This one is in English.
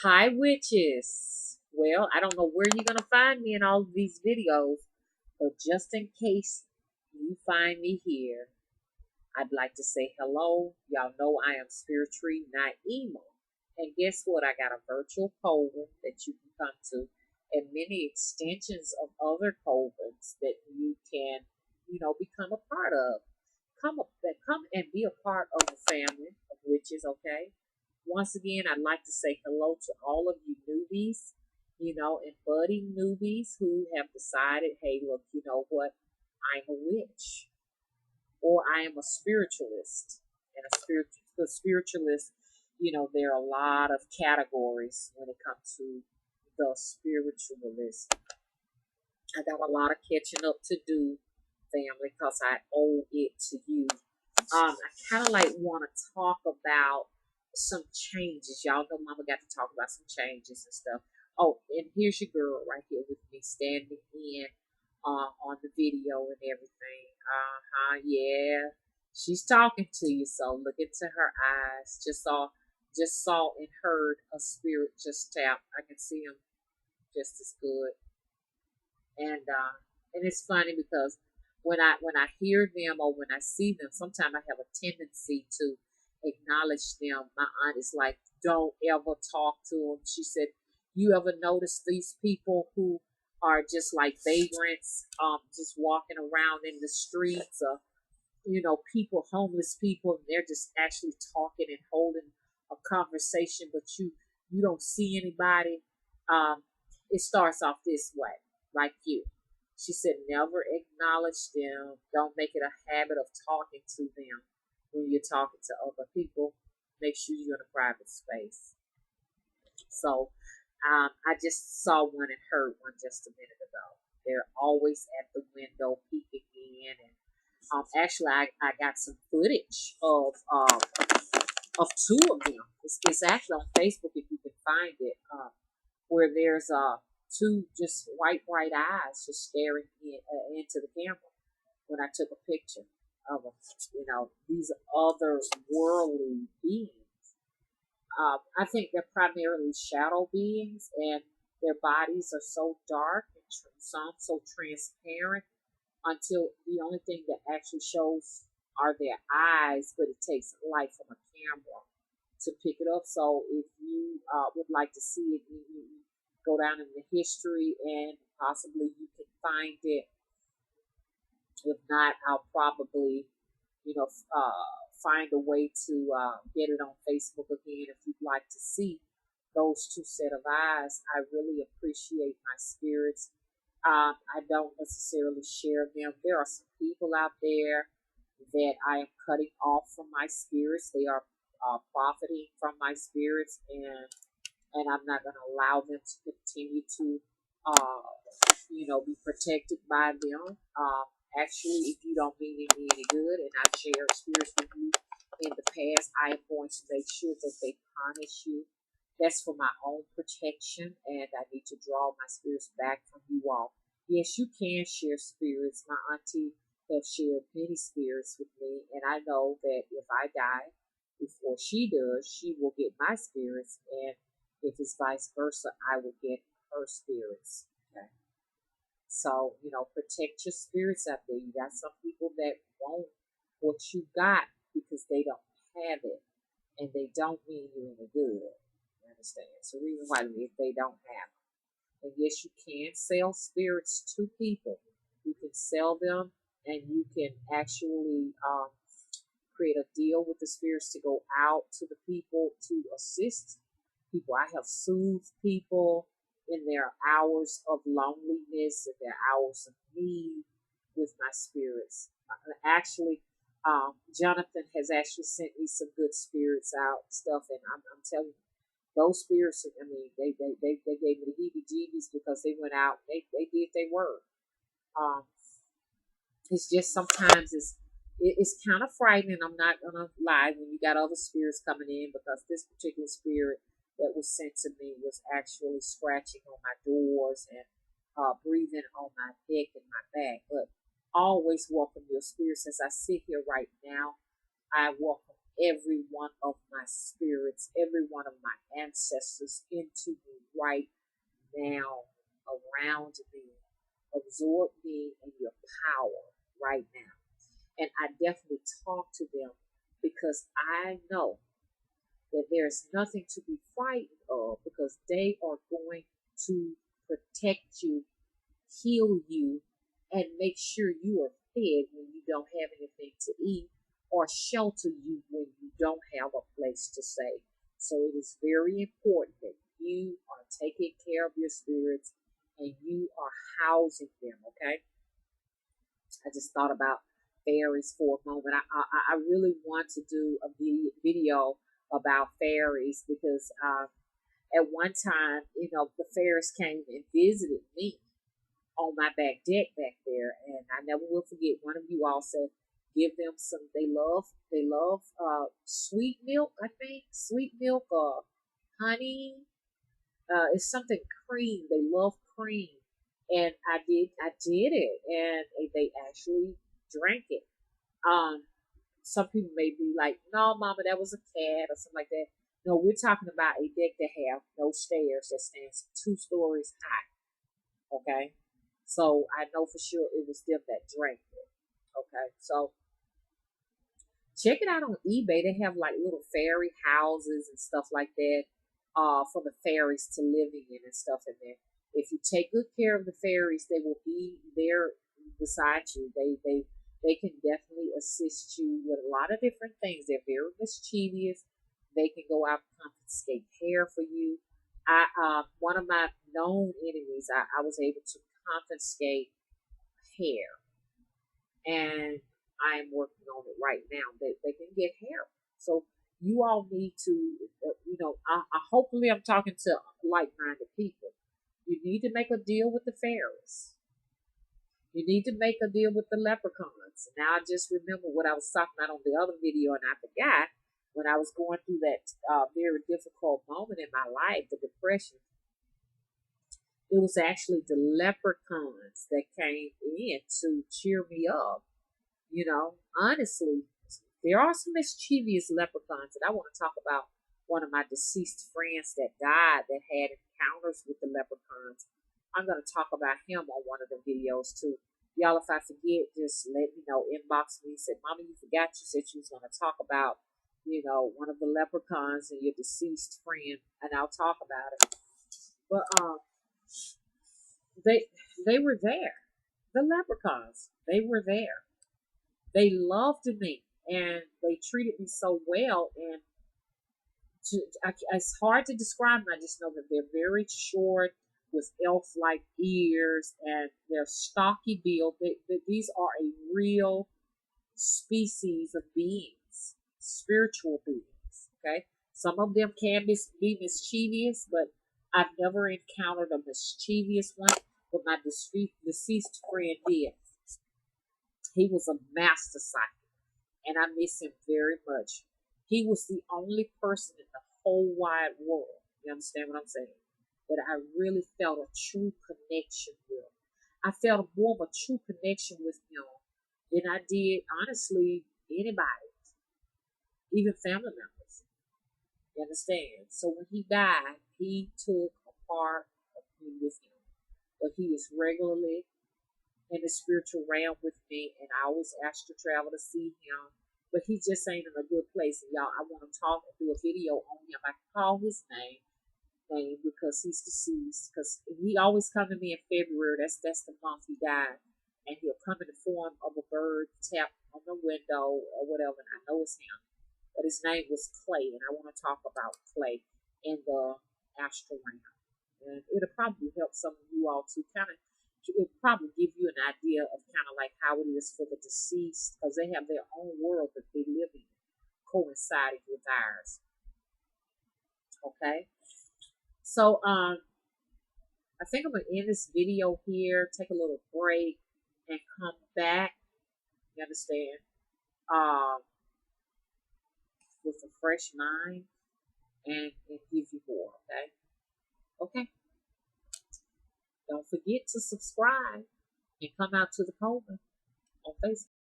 Hi, witches. Well, I don't know where you're going to find me in all of these videos, but just in case you find me here, I'd like to say hello. Y'all know I am spiritually not emo. And guess what? I got a virtual coven that you can come to and many extensions of other covens that you can, become a part of. Come and be a part of the family of witches, okay? Once again, I'd like to say hello to all of you newbies, and budding newbies who have decided, hey, look, you know what? I'm a witch or I am a spiritualist. And the spiritualist, there are a lot of categories when it comes to the spiritualist. I got a lot of catching up to do, family, because I owe it to you. I kind of like want to talk about some changes. Y'all know Mama got to talk about some changes and stuff. Oh, and here's your girl right here with me standing in on the video and everything. Yeah. She's talking to you, so look into her eyes. Just saw and heard a spirit just tap. I can see him just as good. And it's funny because when I hear them or when I see them, sometimes I have a tendency to acknowledge them. My aunt is like, "Don't ever talk to them." She said, "You ever notice these people who are just like vagrants, just walking around in the streets, or people, homeless people, and they're just actually talking and holding a conversation, but you don't see anybody." It starts off this way, like you. She said, never acknowledge them. Don't make it a habit of talking to them when you're talking to other people. Make sure you're in a private space. So I just saw one and heard one just a minute ago. They're always at the window peeking in, and actually, I got some footage of two of them. It's actually on Facebook if you can find it, where there's two just bright eyes just staring into the camera when I took a picture of them. These other worldly beings. I think they're primarily shadow beings, and their bodies are so dark and some so transparent until the only thing that actually shows are their eyes, but it takes light from a camera to pick it up. So if you would like to see it, you go down in the history and possibly you can find it. If not, I'll probably, find a way to get it on Facebook again if you'd like to see those two set of eyes. I really appreciate my spirits. I don't necessarily share them. There are some people out there that I am cutting off from my spirits. They are profiting from my spirits, and I'm not going to allow them to continue to, be protected by them. Actually, if you don't mean me any good, and I've shared spirits with you in the past, I am going to make sure that they punish you. That's for my own protection, and I need to draw my spirits back from you all. Yes, you can share spirits. My auntie has shared many spirits with me, and I know that if I die before she does, she will get my spirits, and if it's vice versa, I will get her spirits. Okay. So, protect your spirits out there. You got some people that want what you got because they don't have it, and they don't mean you any good. You understand? So reason why if they don't have them. And yes, you can sell spirits to people. You can sell them, and you can actually create a deal with the spirits to go out to the people to assist people. I have soothed people in their hours of loneliness and their hours of need with my spirits. Actually, Jonathan has actually sent me some good spirits out stuff, and I'm telling you, those spirits. I mean, they gave me the heebie-jeebies because they went out. They did their work. Um, it's just sometimes it's kind of frightening. I'm not gonna lie when you got other spirits coming in, because this particular spirit that was sent to me was actually scratching on my doors and breathing on my neck and my back. But always welcome your spirits. As I sit here right now, I welcome every one of my spirits spirits, every one of my ancestors into me right now, around me, absorb me in your power right now. And I definitely talk to them because I know that there's nothing to be frightened of because they are going to protect you, heal you, and make sure you are fed when you don't have anything to eat or shelter you when you don't have a place to stay. So it is very important that you are taking care of your spirits and you are housing them, okay? I just thought about fairies for a moment. I really want to do a video about fairies because at one time, you know, the fairies came and visited me on my back deck back there, and I never will forget. One of you all said, "Give them some." They love sweet milk. I think sweet milk or honey. It's something cream. They love cream, and I did it, and they actually drank it. Um, some people may be like, "No, Mama, that was a cat or something like that." No, we're talking about a deck that have no stairs that stands 2 stories high. Okay, so I know for sure it was them that drank it. Okay, so check it out on eBay. They have like little fairy houses and stuff like that for the fairies to live in and stuff in there. If you take good care of the fairies, they will be there beside you. They can definitely assist you with a lot of different things. They're very mischievous. They can go out and confiscate hair for you. One of my known enemies, I was able to confiscate hair, and I am working on it right now. They can get hair. So you all need to, hopefully I'm talking to like-minded people. You need to make a deal with the fairies. You need to make a deal with the leprechauns. Now I just remember what I was talking about on the other video, and I forgot when I was going through that very difficult moment in my life, the depression. It was actually the leprechauns that came in to cheer me up. You know, honestly, there are some mischievous leprechauns, and I want to talk about one of my deceased friends that died that had encounters with the leprechauns. I'm going to talk about him on one of the videos too. Y'all, if I forget, just let me know. Inbox me. Say, Mama, you forgot. You said you was going to talk about, one of the leprechauns and your deceased friend, and I'll talk about it. But they were there. The leprechauns, they were there. They loved me and they treated me so well. And it's hard to describe them. I just know that they're very short with elf-like ears and they're stocky build. These are a real species of beings, spiritual beings. Okay, some of them can be mischievous, but I've never encountered a mischievous one. But my deceased friend did. He was a master psychic, and I miss him very much. He was the only person in the whole wide world, you understand what I'm saying, that I really felt a true connection with. I felt more of a true connection with him than I did, honestly, anybody, even family members. You understand? So when he died, he took a part of me with him. But he is regularly in the spiritual realm with me, and I always ask to travel to see him. But he just ain't in a good place. And y'all, I want to talk and do a video on him. I can call his name because he's deceased. Because he always come to me in February. That's the month he died. And he'll come in the form of a bird, tap on the window or whatever. And I know it's him. But his name was Clay. And I want to talk about Clay in the astral realm. And it'll probably help some of you all to kind of, it'll probably give you an idea of kind of like how it is for the deceased, because they have their own world that they live in, coinciding with ours. Okay, so I think I'm gonna end this video here, take a little break, and come back. You understand? With a fresh mind and give you more. Okay. Don't forget to subscribe and come out to the Coven on Facebook.